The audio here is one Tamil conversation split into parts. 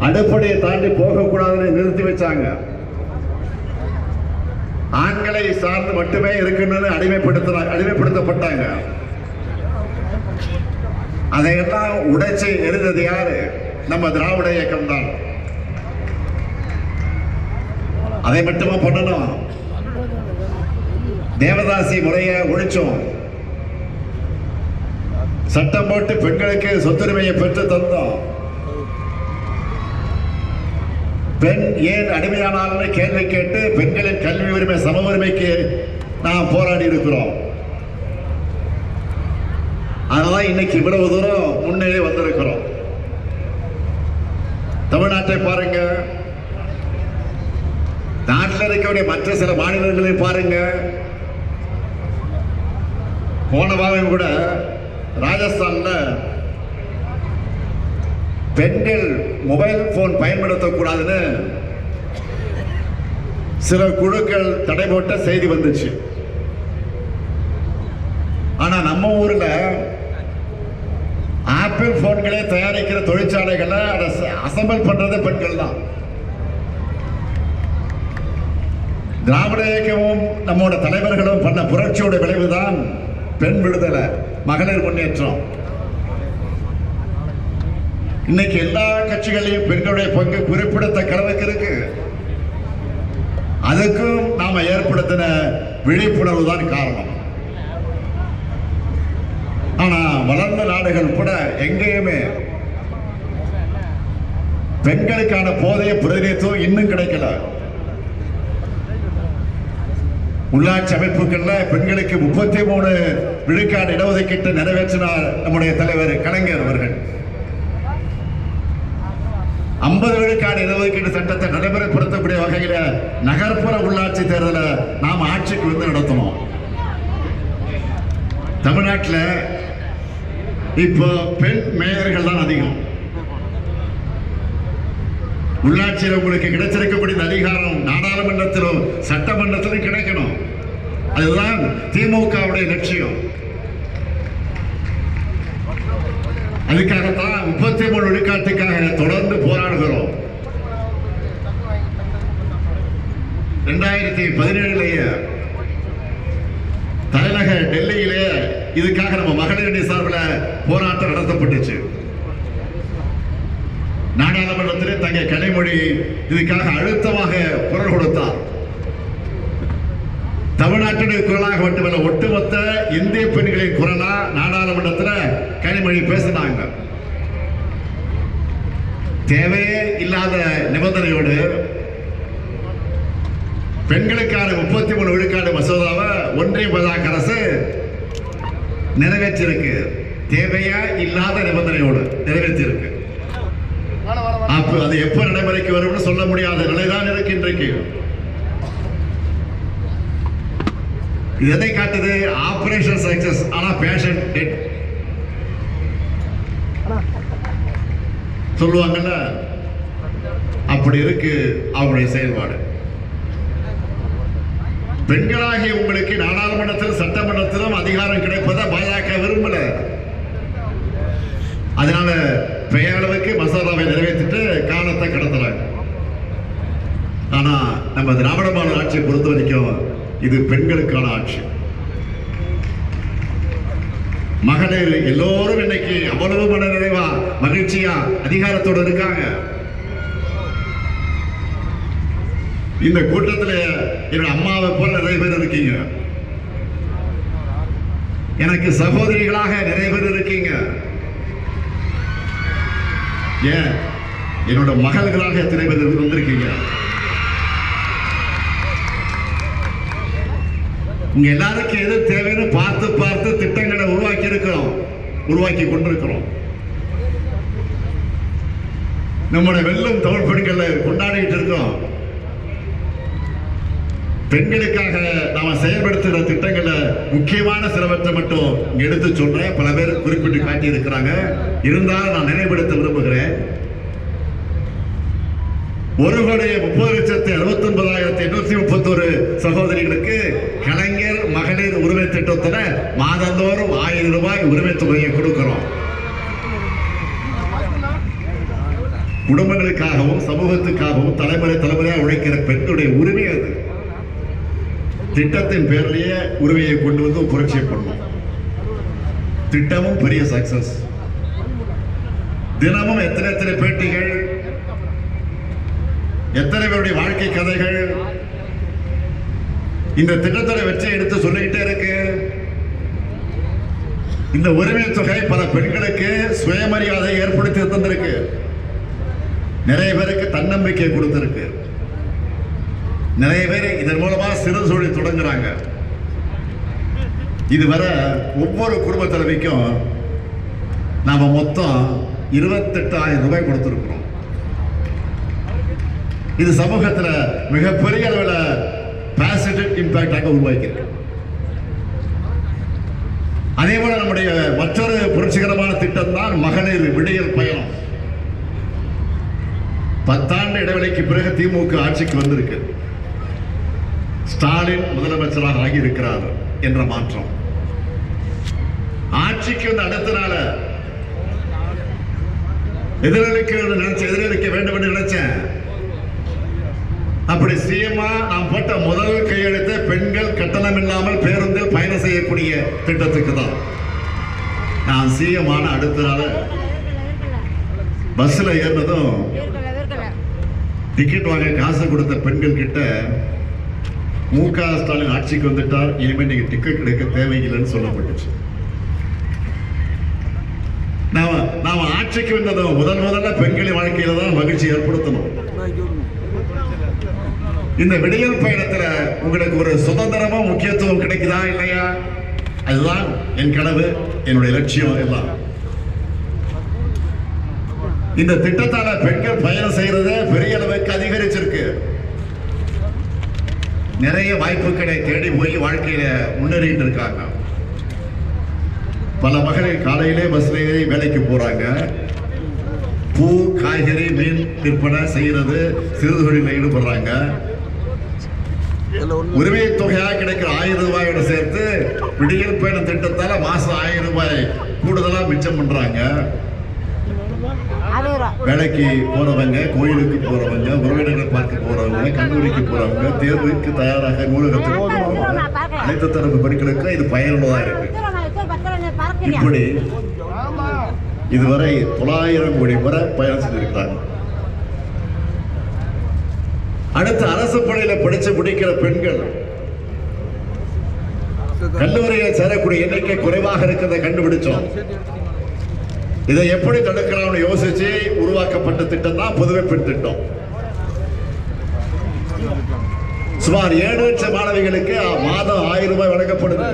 அடிப்படையை தாண்டி போகக்கூடாதுன்னு நிறுத்தி வச்சாங்க. ஆண்களை சார்ந்து மட்டுமே இருக்கணும்னு அடிமைப்படுத்தப்பட்டாங்க. அதையெல்லாம் உடைச்சு எரிந்தது யாரு? நம்ம திராவிட இயக்கம் தான். அதை மட்டுமா பண்ணணும்? தேவதாசி முறையை ஒழிச்சோம். சட்டம் போட்டு பெண்களுக்கு சொத்துரிமையை பெற்று தந்தோம். பெண் ஏன் அடிமையானாலும் கேள்வி கேட்டு பெண்களின் கல்வி உரிமை சம உரிமைக்கு நாம் போராடி இருக்கிறோம். அதனால இன்னைக்கு இவ்வளவு தூரம் முன்னேறி வந்திருக்கிறோம். தமிழ்நாட்டை பாருங்க, நாட்டில் இருக்கக்கூடிய மற்ற சில மாநிலங்களை பாருங்க. போன வாரம் கூட ராஜஸ்தான்ல பெண்கள் மொபைல் போன் பயன்படுத்தக்கூடாதுன்னு சில குழுக்கள் தடை போட்ட செய்தி வந்துச்சு. ஆனா நம்ம ஊர்ல ஆப்பிள் போன்களை தயாரிக்கிற தொழிற்சாலைகளை அதை அசம்பிள் பண்றது பெண்கள் தான். திராவிட இயக்கமும் நம்மோட தலைவர்களும் பண்ண புரட்சியோட விளைவுதான் பெண் விடுதலை, மகளிர் முன்னேற்றம். இன்னைக்கு எல்லா கட்சிகளையும் பெண்களுடைய பங்கு குறிப்பிடத்தக்க அளவுக்கு இருக்கு. அதுக்கும் நாம ஏற்படுத்தின விழிப்புணர்வு தான் காரணம். ஆனா வளர்ந்த நாடுகள் கூட எங்கேயுமே பெண்களுக்கான போதைய பிரதிநிதித்துவம் இன்னும் கிடைக்கல. உள்ளாட்சி அமைப்புகள்ல பெண்களுக்கு 33 விழுக்காடு இடஒதுக்கீட்டை நிறைவேற்றினார் நம்முடைய தலைவர் கலைஞர் அவர்கள். 50 விழுக்காடு இடஒதுக்கீட்டு சட்டத்தை நடைமுறைப்படுத்தக்கூடிய வகையில நகர்ப்புற உள்ளாட்சி தேர்தலை நாம் ஆட்சிக்கு வந்து நடத்தணும். தமிழ்நாட்டில் இப்போ பெண் மேயர்கள் தான் அதிகம். உள்ளாட்சியில் உங்களுக்கு கிடைச்சிருக்கக்கூடிய அதிகாரம் நாடாளுமன்றத்திலும் சட்டமன்றத்திலும் கிடைக்கணும். அதுதான் திமுகவுடைய லட்சியம். அதுக்காகத்தான் 33 விழுக்காட்டுக்காக தொடர்ந்து போராடுகிறோம். 2017 தலைநகர் டெல்லியிலே இதுக்காக நம்ம மகளிரணி சார்பில் போராட்டம் நடத்தப்பட்டுச்சு. நாடாளுமன்றத்திலே தங்க கனிமொழி இதுக்காக அழுத்தமாக குரல் கொடுத்தார். தமிழ்நாட்டுடைய குரலாக மட்டுமல்ல, ஒட்டுமொத்த இந்திய பெண்களின் குரலா நாடாளுமன்றத்தில் கனிமொழி பேசினாங்க. தேவையே இல்லாத நிபந்தனையோடு பெண்களுக்கான 33 விழுக்காடு மசோதாவை ஒன்றிய பாஜக அரசு நிறைவேற்றிருக்கு. தேவையா இல்லாத நிபந்தனையோடு நிறைவேற்றிருக்கு. அப்ப அது எப்ப நடைமுறைக்கு வரும்னு சொல்ல முடியாத நிலைதான் இருக்கு இன்றைக்கு. எதை காட்டுது? ஆபரேஷன் சக்சஸ், ஆனா பேஷன் டெட் சொல்லுவாங்கல்ல, அப்படி இருக்கு அவங்களுடைய செயல்பாடு. பெண்களாகிய உங்களுக்கு நாடாளுமன்றத்திலும் சட்டமன்றத்திலும் அதிகாரம் கிடைப்பதை பாஜக விரும்பல. அதனால பெயரளவுக்கு மசோதாவை நிறைவேற்றிட்டு காலத்தை கடத்துறாங்க. ஆனா நம்ம திராவிட மாடல் ஆட்சியை பொறுத்த வரைக்கும் இது பெண்களுக்கான ஆட்சி. மகளிர் எல்லோரும் இன்னைக்கு அவ்வளவு மன நிறைவா மகிழ்ச்சியா அதிகாரத்தோடு இருக்காங்க. இந்த கூட்டத்தில் என்னோட அம்மாவை போல நிறைய பேர் இருக்கீங்க. எனக்கு சகோதரிகளாக நிறைய பேர் இருக்கீங்க. ஏன் என்னோட மகள்களாக எத்தனை பேர் வந்திருக்கீங்க. உங்க எல்லாருக்கும் எது தேவைன்னு பார்த்து பார்த்து திட்டங்களை உருவாக்கி கொண்டிருக்கிறோம். நம்முடைய வெல்லும் தமிழ் பெண்களை கொண்டாடிட்டு இருக்கோம். பெண்களுக்காக நாம செயல்படுத்துகிற திட்டங்களை முக்கியமான சிலவற்றை மட்டும் எடுத்து சொல்றேன். பல பேர் குறிப்பிட்டு காட்டி இருக்கிறாங்க. இருந்தாலும் நான் நினைவுபடுத்த விரும்புகிறேன். 1,30,69,831 சகோதரிகளுக்கு கலைஞர் மகளிர் உரிமை திட்டத்துல மாதந்தோறும் 1000 ரூபாய் உரிமை தொகையை கொடுக்கிறோம். குடும்பங்களுக்காகவும் சமூகத்துக்காகவும் தலைமுறை தலைமுறையாக உழைக்கிற பெண்களுடைய உரிமை அது. திட்டத்தின் பேரிலேயே உரிமையை கொண்டு வந்து புரட்சியை பண்ணணும். திட்டமும் பெரிய சக்சஸ். தினமும் எத்தனை பேட்டிகள், எத்தனை பேருடைய வாழ்க்கை கதைகள் இந்த திட்டத்தோட வெற்றி எடுத்து சொல்லிக்கிட்டே இருக்கு. இந்த உரிமை தொகை பல பெண்களுக்கு சுயமரியாதை ஏற்படுத்தி தந்திருக்கு. நிறைய பேருக்கு தன்னம்பிக்கை கொடுத்திருக்கு. நிறைய பேர் இதன் மூலமா சிறு தொழில் தொடங்குறாங்க. இதுவரை ஒவ்வொரு குடும்ப தலைவிக்கும் நாம மொத்தம் 28,000 ரூபாய் கொடுத்திருக்கிறோம். இது சமூகத்தில் மிகப்பெரிய அளவில் பாசிட்டிவ் இம்பாக்டாக உருவாக்கியிருக்கு. அதே போல நம்முடைய மற்றொரு புரட்சிகரமான திட்டம் தான் மகளிர் விடியல் பயணம். 10 ஆண்டு இடைவெளிக்கு பிறகு திமுக ஆட்சிக்கு வந்திருக்கு. ஸ்டாலின் முதலமைச்சராக ஆகியிருக்கிறார் என்ற மாற்றம். ஆட்சிக்கு வந்து அடுத்த நாள் எதிரொலிக்க வேண்டும் என்று நினைச்சேன். அப்படி சிஎம்மா நாம் போட்ட முதல் கையெழுத்து பெண்கள் கட்டணம் இல்லாமல் பேருந்தில் பயணம் செய்யக்கூடிய திட்டத்துக்கு தான். நான் சிஎம் ஆன அடுத்த நாள் பஸ்ல ஏறினதும் டிக்கெட் வாங்க காசு கொடுத்த பெண்கள் கிட்ட மு.க. ஸ்டாலின் ஆட்சிக்கு வந்துட்டார், இனிமேல் நீங்க டிக்கெட் எடுக்க தேவையில்லைன்னு சொல்லப்பட்டுச்சு. நாம ஆட்சிக்கு வந்ததும் முதல்ல பெண்களின் வாழ்க்கையில தான் மகிழ்ச்சி ஏற்படுத்தணும். இந்த விடியல் பயணத்துல உங்களுக்கு ஒரு சுதந்திரமும் முக்கியத்துவம் கிடைக்குதா இல்லையா? அதுதான் என் கனவு, என்னுடைய லட்சியம் எல்லாம். இந்த திட்டத்தால பெண்கள் பயணம் செய்யறது பெரிய அளவுக்கு அதிகரிச்சிருக்கு. நிறைய வாய்ப்புகளை தேடி போய் வாழ்க்கையில முன்னேறிட்டு இருக்காங்க. பல மகளிர் காலையிலே பஸ்ல ஏறி வேலைக்கு போறாங்க. பூ, காய்கறி, மீன் விற்பனை செய்யறது, சிறு தொழிலில் ஈடுபடுறாங்க. உரிமை தொகையாக கிடைக்கிற 1000 ரூபாயோட சேர்த்து விடியல் பயணம் திட்டத்தால மாசம் 1000 ரூபாய் கூடுதலா மிச்சம் பண்றாங்க. வேலைக்கு போறவங்க, கோயிலுக்கு போறவங்க, உறவினர்களை பார்க்க போறவங்க, கல்லூரிக்கு போறவங்க, தேர்வுக்கு தயாராக நூலகத்துக்கு போறவங்க, அனைத்து தரப்பு பெண்களுக்கு இது பயனுள்ளதா இருக்கு. இப்படி இதுவரை 900 கோடி முறை பயணம் செஞ்சிருக்கிறாங்க. அடுத்து அரசு பள்ளியில படிச்சு முடிக்கிற பெண்கள் கல்லூரியில் சேரக்கூடிய எண்ணிக்கை குறைவாக இருக்கிறதை கண்டுபிடிச்சோம். இதை எப்படி தடுக்கலாம்னு யோசிச்சு உருவாக்கப்பட்ட திட்டம் தான் புதுவை பெண் திட்டம். சுமார் 7 லட்சம் மாணவிகளுக்கு மாதம் 1000 ரூபாய் வழங்கப்படுது.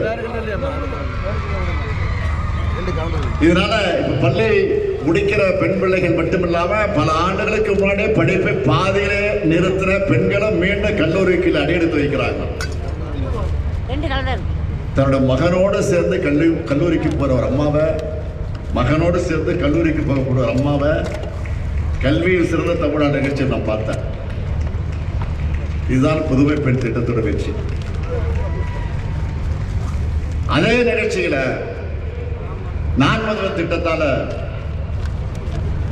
இதனால இப்ப பள்ளி முடிக்கிற பெண் பிள்ளைகள் மட்டுமில்லாம பல ஆண்டுகளுக்கு முன்னாடியே படிப்பை பாதியிலே நிறுத்தின பெண்களும் மீண்டும் கல்லூரிக்கு அடியெடுத்து வைக்கிறாங்க. தன்னோட மகனோடு சேர்ந்து கல்லூரிக்கு போற ஒரு அம்மாவை, மகனோடு சேர்ந்து கல்லூரிக்கு போகக்கூடிய ஒரு அம்மாவை கல்வியில் சிறந்த தமிழ்நாடு நிகழ்ச்சியை நான் பார்த்தேன். இதுதான் புதுமை பெண் திட்டத்தோட வெற்றி. அதே நிகழ்ச்சியில நான் முதல் திட்டத்தால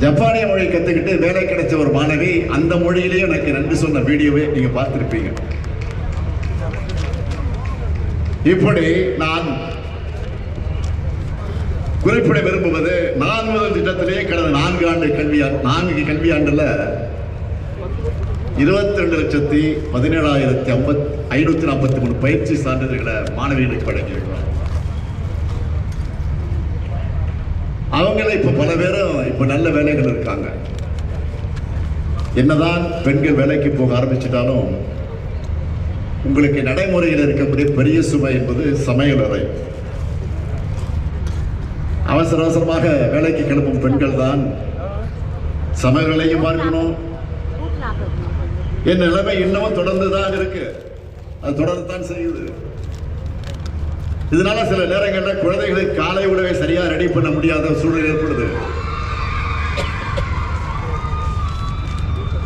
ஜப்பானிய மொழி கத்துக்கிட்டு வேலை கிடைச்ச ஒரு மாணவி அந்த மொழியிலேயே எனக்கு நன்றி சொன்ன வீடியோவை நீங்க பார்த்திருப்பீங்க. இப்படி நான் குறிப்பிட விரும்புவது, நான் முதல் திட்டத்திலேயே கடந்த 4 கல்வியாண்டுல 22,17,543 பயிற்சி சான்றிதழ்களை மாணவிகளுக்கு வழங்கியிருக்கிறோம். அவங்கள இப்ப பல பேரும் இப்ப நல்ல வேலைகள் இருக்காங்க. என்னதான் பெண்கள் வேலைக்கு போக ஆரம்பிச்சிட்டாலும் உங்களுக்கு நடைமுறையில் இருக்கக்கூடிய பெரிய சுமை என்பது சமையல் அறை. அவசர அவசரமாக வேலைக்கு கிளம்பும் பெண்கள் தான் சமையலையும் பார்க்கணும். என் நிலைமை இன்னமும் தொடர்ந்துதான் இருக்கு, அது தொடர்ந்துதான் செய்யுது. இதனால சில நேரங்களில் குழந்தைகளுக்கு காலை உணவை சரியா ரெடி பண்ண முடியாத சூழ்நிலை ஏற்படுது.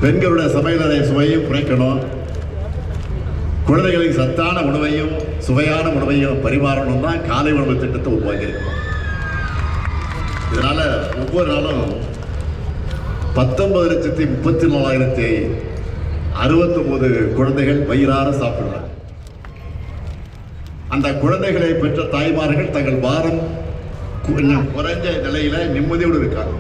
பெண்களுடைய சமையலறை சுவையும் குறைக்கணும், குழந்தைகளுக்கு சத்தான உணவையும் சுவையான உணவையும் பரிமாறணும் தான் காலை உணவு திட்டத்தை உருவாக்கி இருக்கணும். இதனால ஒவ்வொரு நாளும் 19,34,069 குழந்தைகள் வயிறார சாப்பிடுறாங்க. அந்த குழந்தைகளை பெற்ற தாய்மார்கள் தங்கள் பாரம் கொஞ்சம் குறைஞ்ச நிலையில நிம்மதியோடு இருக்காங்க.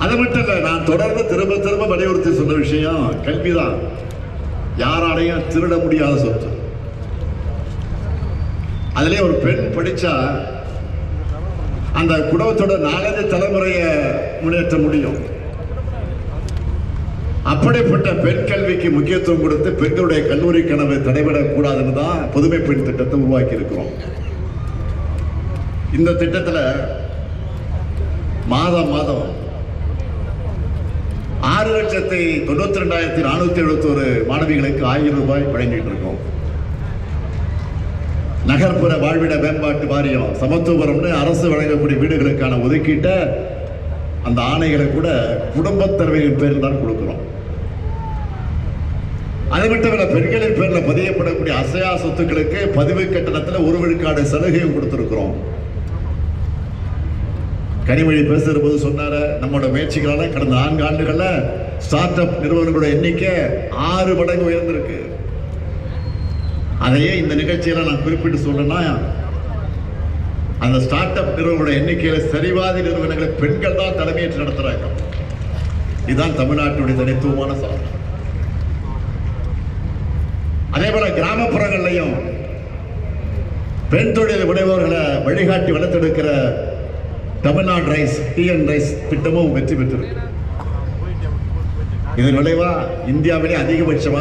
அது மட்டும் இல்ல, நான் தொடர்ந்து திரும்ப திரும்ப வலியுறுத்தி சொன்ன விஷயம் கல்விதான். யாராலையும் திருட முடியாத சொத்து. அதிலே ஒரு பெண் படிச்சா அந்த குடும்பத்தோட 4 தலைமுறையை முன்னேற்ற முடியும். அப்படிப்பட்ட பெண் கல்விக்கு முக்கியத்துவம் கொடுத்து பெண்களுடைய கல்லூரி கனவை தடைபடக்கூடாதுன்னு தான் புதுமை பெண் திட்டத்தை உருவாக்கி இருக்கிறோம். இந்த திட்டத்தில் மாதம் 6,92,471 மாணவிகளுக்கு 1000 ரூபாய் வழங்கிட்டு இருக்கோம். நகர்ப்புற வாழ்விட மேம்பாட்டு வாரியம் சமத்துவபுரம்னு அரசு வழங்கக்கூடிய வீடுகளுக்கான ஒதுக்கீட்ட அந்த ஆணைகளை கூட குடும்பத் தலைவியின் பேரில் தான் கொடுக்கிறோம். அது மட்டும் இல்ல, பெண்களின் பேரில் பதியப்படக்கூடிய அசையா சொத்துக்களுக்கு பதிவு கட்டணத்தில் 1 விழுக்காடு சலுகையும் கொடுத்திருக்கிறோம். கனிமொழி பேசுகிற போது சொன்னார, நம்மளோட முயற்சிகளால கடந்த 4 ஆண்டுகள்ல ஸ்டார்ட் அப் நிறுவனங்களோட எண்ணிக்கை 6 மடங்கு உயர்ந்திருக்கு. அதையே இந்த நிகழ்ச்சியில நான் குறிப்பிட்டு சொல்லணும்னா, அந்த ஸ்டார்ட் அப் நிறுவனங்களோட எண்ணிக்கையில சரிவாதி நிறுவனங்களை பெண்கள் தான் தலைமையேற்று நடத்துறாங்க. இதுதான் தமிழ்நாட்டுடைய தனித்துவமான சாதனை. அதே போல கிராமப்புறங்கள்லையும் பெண் தொழில் முனைவோர்களை வழிகாட்டி வளர்த்தெடுக்கிற தமிழ்நாடு ரைஸ் TN ரைஸ் திட்டமும் வெற்றி பெற்றிருக்கு. இதன் விளைவா இந்தியாவிலே அதிகபட்சமா